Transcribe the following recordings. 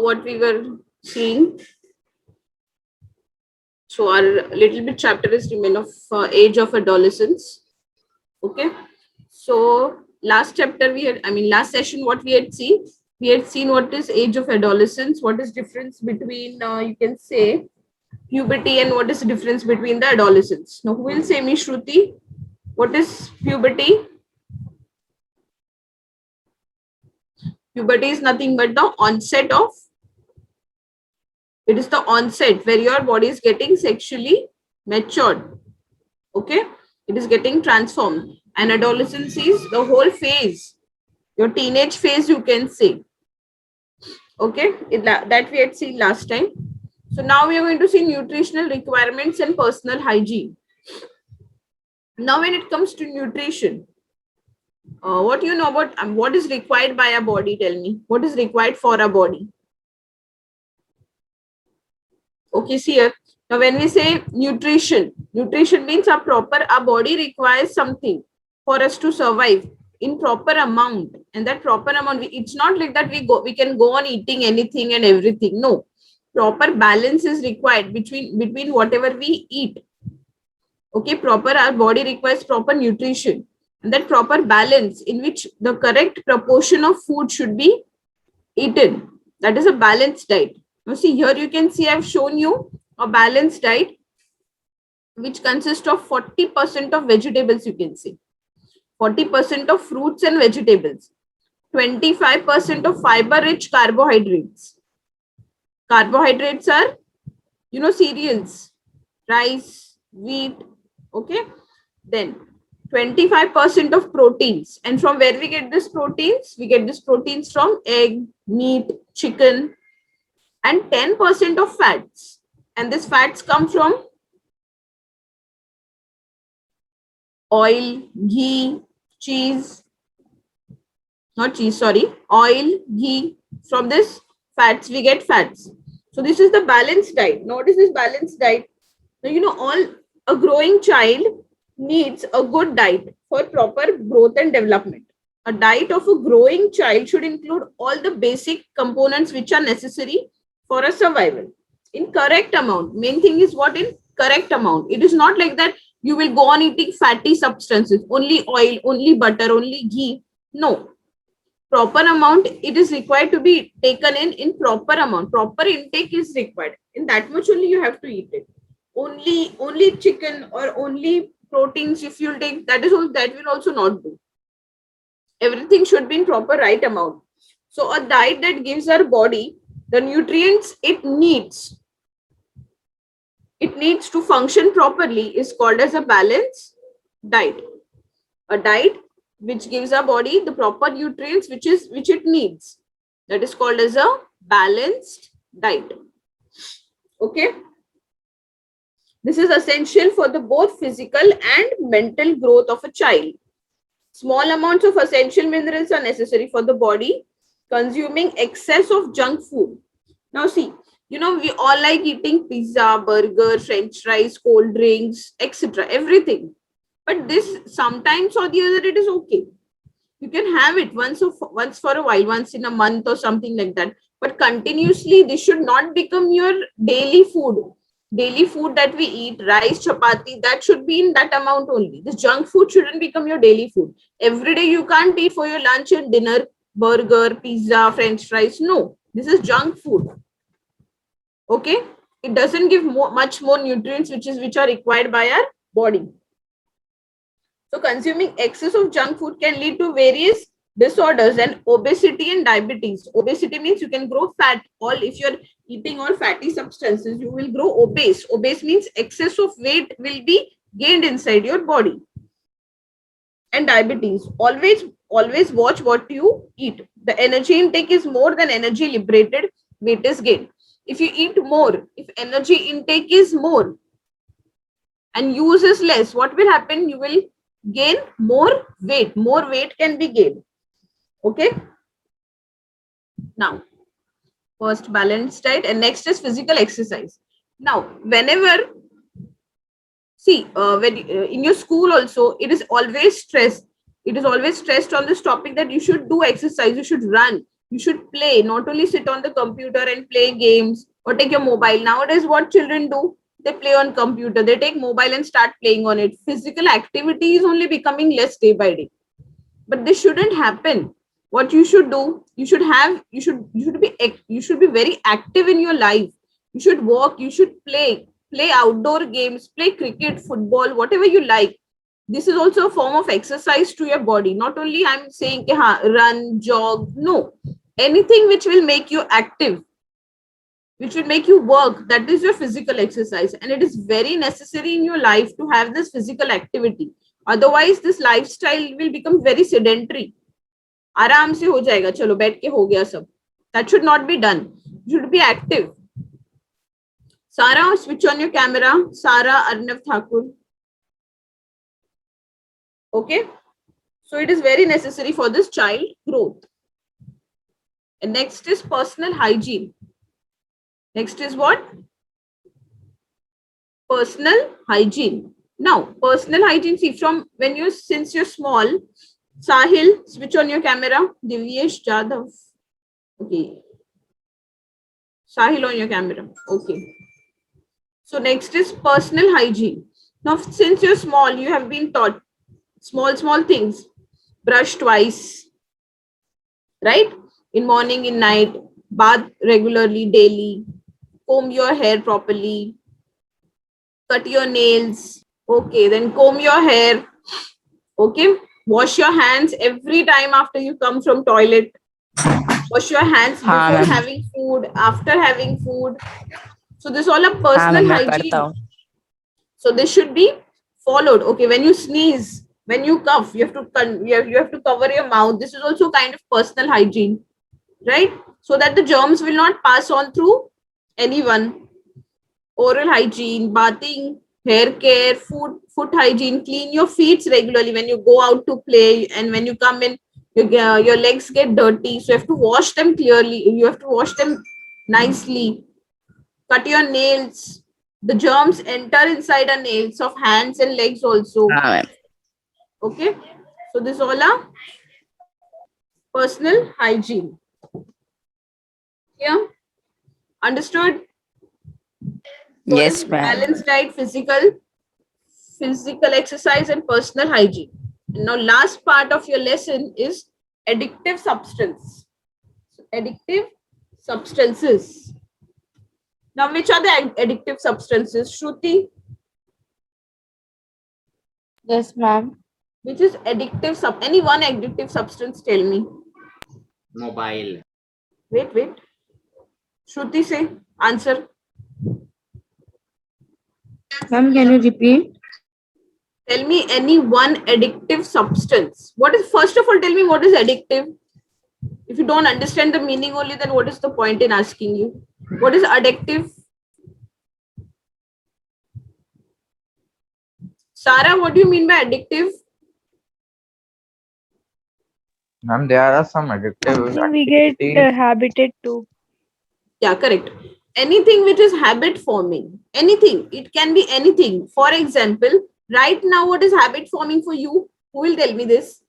what we were seeing. So our little bit chapter is remain of age of adolescence. Okay. So last chapter we had, last session, what we had seen, what is age of adolescence, what is difference between, you can say, puberty, and what is the difference between the adolescence. Now, who will say me, Shruti? What is puberty? Puberty is nothing but the onset of, it is the onset where your body is getting sexually matured. Okay, it is getting transformed. And adolescence is the whole phase, your teenage phase, you can say. Okay, that we had seen last time. So now we are going to see nutritional requirements and personal hygiene. Now, when it comes to nutrition, what you know about what is required by a body? Tell me, what is required for a body? Okay, see here. Now, when we say nutrition means our body requires something for us to survive in proper amount, and that proper amount, it's not like that we can go on eating anything and everything. No, proper balance is required between whatever we eat. Okay, our body requires proper nutrition, and that proper balance in which the correct proportion of food should be eaten. That is a balanced diet. Now see here, you can see I've shown you a balanced diet which consists of 40% of vegetables, you can see 40% of fruits and vegetables, 25% of fiber rich carbohydrates. Carbohydrates are, cereals, rice, wheat. Okay, then 25% of proteins. And from where we get this proteins? We get this proteins from egg, meat, chicken, and 10% of fats. And these fats come from oil, ghee, cheese, not cheese, sorry, oil, ghee. From this fats, we get fats. So this is the balanced diet. Notice this balanced diet. Now, a growing child needs a good diet for proper growth and development. A diet of a growing child should include all the basic components which are necessary for a survival in correct amount. Main thing is what? In correct amount. It is not like that you will go on eating fatty substances, only oil, only butter, only ghee. No, proper amount, it is required to be taken in proper amount. Proper intake is required. In that much only you have to eat it. Only chicken or only proteins, if you take, that will also not do. Everything should be in proper right amount. So a diet that gives our body the nutrients it needs to function properly is called as a balanced diet. A diet which gives our body the proper nutrients which it needs, that is called as a balanced diet. Okay, this is essential for the both physical and mental growth of a child. Small amounts of essential minerals are necessary for the body. Consuming excess of junk food. Now see, we all like eating pizza, burger, french fries, cold drinks, etc. Everything. But this sometimes or the other, it is okay. You can have it once for a while, once in a month or something like that. But continuously, this should not become your daily food. Daily food that we eat, rice, chapati, that should be in that amount only. This junk food shouldn't become your daily food. Every day you can't eat for your lunch and dinner, burger, pizza, french fries. No, this is junk food. Okay, it doesn't give much more nutrients which are required by our body. So consuming excess of junk food can lead to various disorders and obesity and diabetes. Obesity means you can grow fat. If you're eating all fatty substances, you will grow obese. Obese means excess of weight will be gained inside your body. And diabetes. Always watch what you eat. The energy intake is more than energy liberated, weight is gained. If you eat more, if energy intake is more and use is less, what will happen? You will gain more weight. More weight can be gained. Okay. Now, first balanced diet, and next is physical exercise. Now, whenever, see, when in your school also, it is always stressed. It is always stressed on this topic that you should do exercise, you should run, You should play, not only sit on the computer and play games or take your mobile. Nowadays, what children do? They play on computer. They take mobile and start playing on it. Physical activity is only becoming less day by day. But this shouldn't happen. What you should do, you should be very active in your life. You should walk, you should play outdoor games, play cricket, football, whatever you like. This is also a form of exercise to your body. Not only I'm saying run, jog, no, anything which will make you active, which will make you work, that is your physical exercise, and it is very necessary in your life to have this physical activity. Otherwise this lifestyle will become very sedentary. आराम से हो जाएगा, चलो बैठ के हो गया सब. That should not be done. You should be active. Sara, switch on your camera. Sara Arnav Thakur. Okay, so it is very necessary for this child growth. And next is personal hygiene. Next is what? Personal hygiene. Now, personal hygiene, see, from when you, since you're small, Sahil, switch on your camera. Divyesh Jadhav. Okay. Sahil on your camera. Okay. So next is personal hygiene. Now, since you're small, you have been taught small things. Brush twice, right? In morning, in night, bath regularly, daily, comb your hair properly, cut your nails. Okay, then comb your hair. Okay, wash your hands every time after you come from toilet. Wash your hands before having food, after having food. So this all a personal hygiene. So this should be followed. Okay, when you sneeze, when you cough, you have to cover your mouth. This is also kind of personal hygiene, right? So that the germs will not pass on through anyone. Oral hygiene, bathing, hair care, foot hygiene, clean your feet regularly when you go out to play, and when you come in, your legs get dirty, so you have to wash them clearly. You have to wash them nicely. Cut your nails. The germs enter inside our nails of hands and legs also. Okay, so this all are personal hygiene. Yeah, understood? Yes, ma'am. Balanced diet, physical exercise, and personal hygiene. And now last part of your lesson is addictive substance. So addictive substances. Now, which are the addictive substances? Shruti? Yes, ma'am. Which is addictive any one addictive substance, tell me. Mobile. Wait. Shruti, say answer. Ma'am, can you repeat? Tell me any one addictive substance. What is, first of all, tell me what is addictive. If you don't understand the meaning only, then what is the point in asking you? What is addictive? Sarah, what do you mean by addictive? Ma'am, there are some addictive. We get habited to. Yeah, correct. Anything which is habit forming. Anything. It can be anything. For example, right now, what is habit forming for you? Who will tell me this?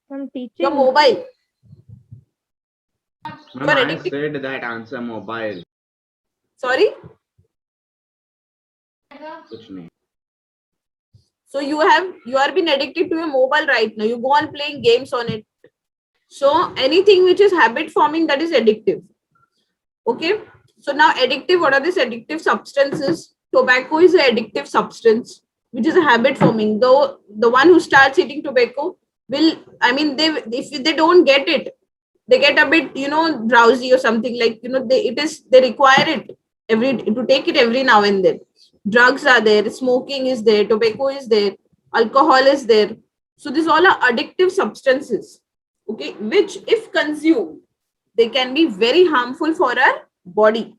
From teaching. Your mobile. Ma'am, I said that answer mobile. Sorry? Kuch nahi. So you are been addicted to your mobile right now. You go on playing games on it. So anything which is habit forming, that is addictive. Okay. So now addictive, what are these addictive substances? Tobacco is an addictive substance, which is a habit forming. Though the one who starts eating tobacco will, if they don't get it, they get a bit, drowsy or something, like, they require it to take it every now and then. Drugs are there, smoking is there, tobacco is there, alcohol is there. So these all are addictive substances, okay, which if consumed, they can be very harmful for our body.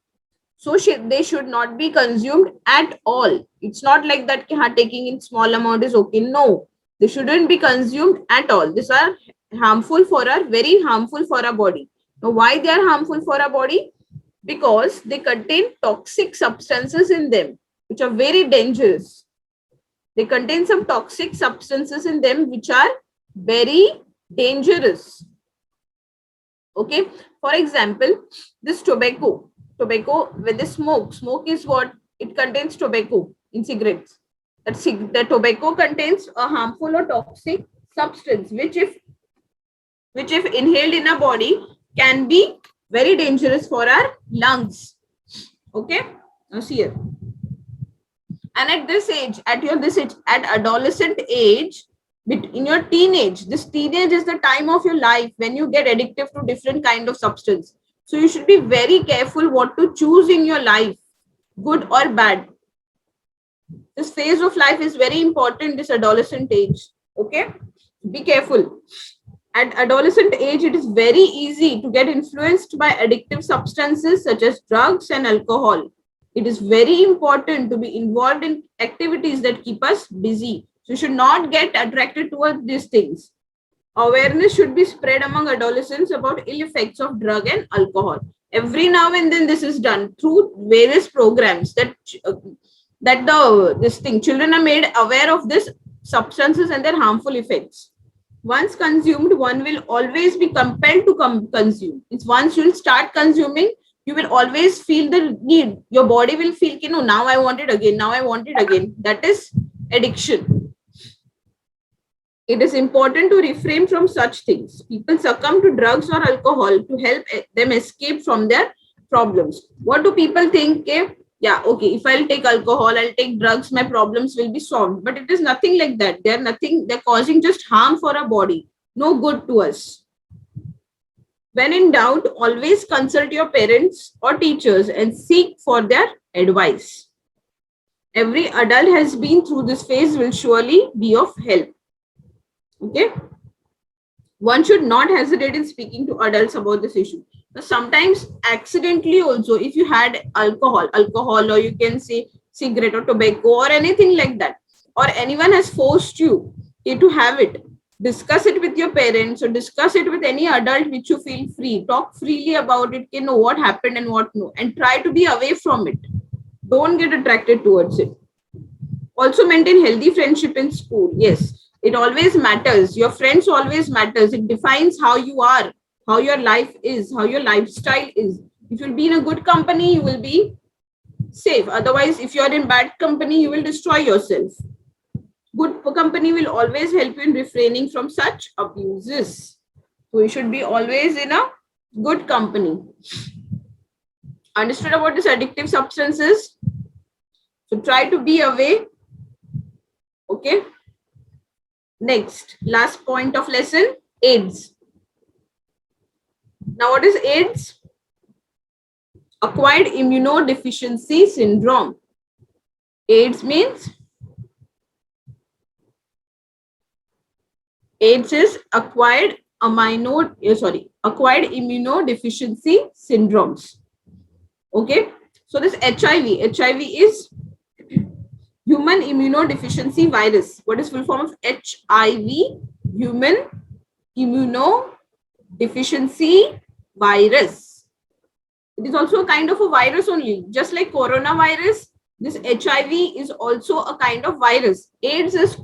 So they should not be consumed at all. It's not like that taking in small amount is okay. No, they shouldn't be consumed at all. These are very harmful for our body. Now, why they are harmful for our body? Because they contain toxic substances in them, which are very dangerous. They contain some toxic substances in them, which are very dangerous. Okay, for example, this tobacco, when they smoke is what? It contains tobacco in cigarettes. The tobacco contains a harmful or toxic substance, which if inhaled in our body can be very dangerous for our lungs. Okay, now see here. And at this age, at adolescent age, in your teenage, this teenage is the time of your life when you get addictive to different kind of substance. So you should be very careful what to choose in your life, good or bad. This phase of life is very important, this adolescent age. Okay, be careful. At adolescent age, it is very easy to get influenced by addictive substances such as drugs and alcohol. It is very important to be involved in activities that keep us busy. So you should not get attracted towards these things. Awareness should be spread among adolescents about ill effects of drug and alcohol. Every now and then this is done through various programs that children are made aware of these substances and their harmful effects. Once consumed, one will always be compelled to consume. It's once you will start consuming, you will always feel the need. Your body will feel, now I want it again, now I want it again. That is addiction. It is important to refrain from such things. People succumb to drugs or alcohol to help them escape from their problems. What do people think? If I'll take alcohol, I'll take drugs, my problems will be solved. But it is nothing like that. They're causing just harm for our body, no good to us. When in doubt, always consult your parents or teachers and seek for their advice. Every adult has been through this phase, will surely be of help. Okay. One should not hesitate in speaking to adults about this issue. Now, sometimes accidentally also, if you had alcohol, or you can say cigarette or tobacco or anything like that, or anyone has forced you to have it, discuss it with your parents or discuss it with any adult which you feel free. Talk freely about it, know what happened and what no, and try to be away from it. Don't get attracted towards it. Also maintain healthy friendship in school. Yes, it always matters. Your friends always matters. It defines how you are, how your life is, how your lifestyle is. If you'll be in a good company, you will be safe. Otherwise, if you're in bad company, you will destroy yourself. Good company will always help you in refraining from such abuses. So you should be always in a good company. Understood about these addictive substances? So try to be away. Okay. Next, last point of lesson, AIDS. Now, what is AIDS? Acquired immunodeficiency syndrome. AIDS means AIDS is acquired immunodeficiency syndromes. Okay, so this HIV is human immunodeficiency virus. What is full form of HIV? Human immunodeficiency virus. It is also a kind of a virus only, just like coronavirus. This HIV is also a kind of virus. AIDS is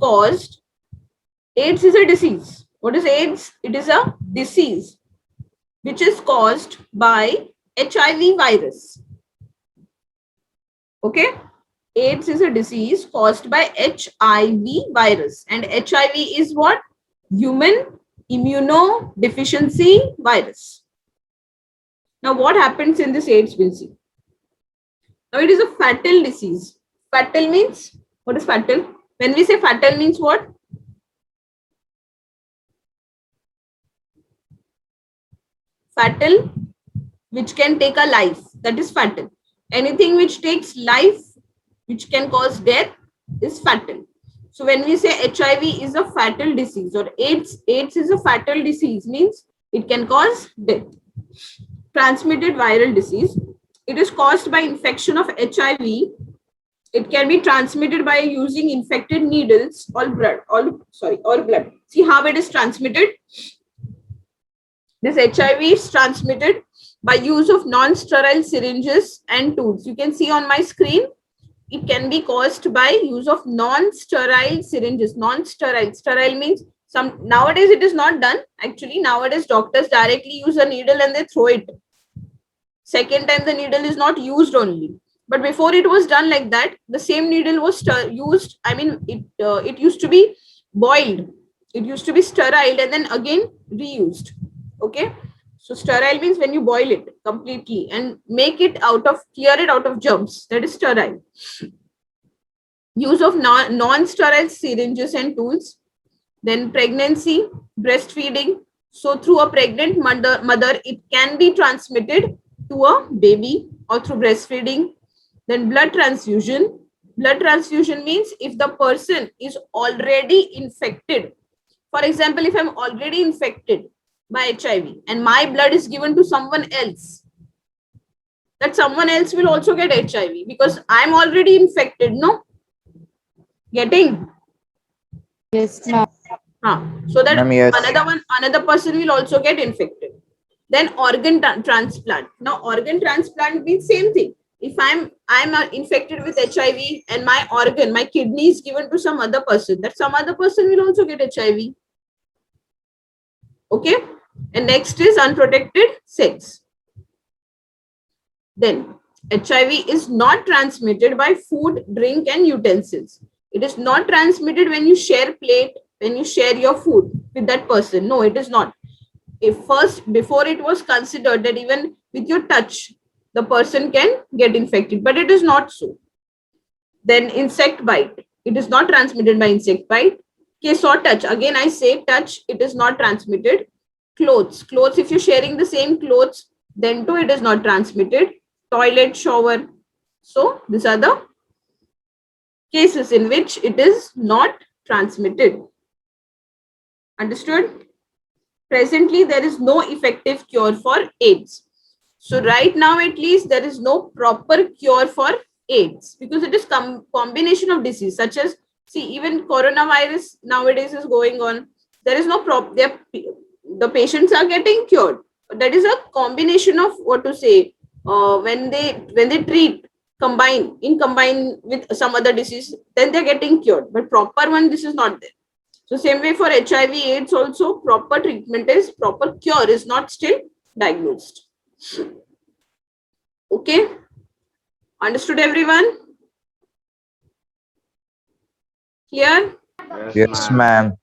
a disease. What is AIDS? It is a disease which is caused by HIV virus. Okay, AIDS is a disease caused by HIV virus, and HIV is what? Human immunodeficiency virus. Now, what happens in this AIDS? We'll see. Now, it is a fatal disease. Fatal means, what is fatal? When we say fatal means what? Fatal, which can take a life. That is fatal. Anything which takes life, which can cause death, is fatal. So when we say HIV is a fatal disease or AIDS is a fatal disease, means it can cause death. Transmitted viral disease. It is caused by infection of HIV. It can be transmitted by using infected needles or blood. See how it is transmitted? This HIV is transmitted by use of non-sterile syringes and tools. You can see on my screen, it can be caused by use of non-sterile syringes. Non-sterile, sterile means Some nowadays it is not done. Actually, nowadays doctors directly use a needle and they throw it. Second time the needle is not used only. But before it was done like that, the same needle was used. I mean, it used to be boiled. It used to be steriled and then again reused. Okay. So sterile means when you boil it completely and make it out of, clear it out of germs. That is sterile. Use of non-sterile syringes and tools. Then pregnancy, breastfeeding. So through a pregnant mother, it can be transmitted to a baby or through breastfeeding. Then blood transfusion. Blood transfusion means if the person is already infected. For example, if I'm already infected by HIV and my blood is given to someone else, that someone else will also get HIV because I'm already infected, no? Getting? Yes, ma'am. So that Ma'am, yes. another person will also get infected. Then organ transplant. Now organ transplant means same thing. If I'm infected with HIV and my organ, my kidney is given to some other person, that some other person will also get HIV. Okay. And next is unprotected sex. Then HIV is not transmitted by food, drink, and utensils. It is not transmitted when you share plate, when you share your food with that person. No, it is not. If first, before it was considered that even with your touch, the person can get infected, but it is not so. Then insect bite. It is not transmitted by insect bite. Kiss or touch. Again, I say touch, it is not transmitted. Clothes. Clothes, if you're sharing the same clothes, then too it is not transmitted. Toilet, shower. So these are the cases in which it is not transmitted. Understood? Presently, there is no effective cure for AIDS. So right now, at least, there is no proper cure for AIDS because it is combination of disease such as, see, even coronavirus nowadays is going on. There is no the patients are getting cured. That is a combination of what to say, when they treat combine with some other disease, then they're getting cured. But proper one, this is not there. So same way for HIV AIDS also, proper treatment is, proper cure is not still diagnosed. Okay. Understood everyone? Clear? Yes, ma'am.